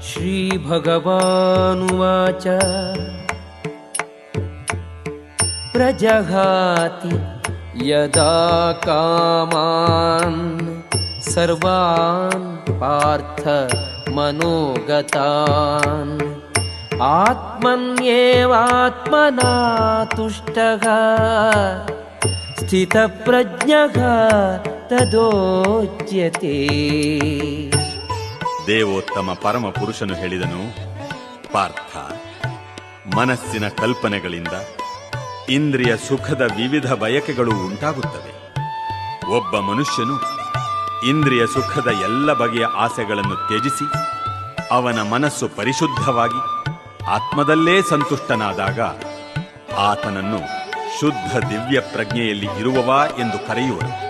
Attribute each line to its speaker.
Speaker 1: श्रीभगवानुवाच प्रजहाति यदा कामान् सर्वान् पार्थ मनोगतान् आत्मन्येवात्मना तुष्टः स्थितप्रज्ञः ತದೋಚ್ಯತೆ.
Speaker 2: ದೇವೋತ್ತಮ ಪರಮ ಪುರುಷನು ಹೇಳಿದನು, ಪಾರ್ಥ, ಮನಸ್ಸಿನ ಕಲ್ಪನೆಗಳಿಂದ ಇಂದ್ರಿಯ ಸುಖದ ವಿವಿಧ ಬಯಕೆಗಳು ಉಂಟಾಗುತ್ತವೆ. ಒಬ್ಬ ಮನುಷ್ಯನು ಇಂದ್ರಿಯ ಸುಖದ ಎಲ್ಲ ಬಗೆಯ ಆಸೆಗಳನ್ನು ತ್ಯಜಿಸಿ ಅವನ ಮನಸ್ಸು ಪರಿಶುದ್ಧವಾಗಿ ಆತ್ಮದಲ್ಲೇ ಸಂತುಷ್ಟನಾದಾಗ ಆತನನ್ನು ಶುದ್ಧ ದಿವ್ಯ ಪ್ರಜ್ಞೆಯಲ್ಲಿ ಇರುವವ ಎಂದು ಕರೆಯುವರು.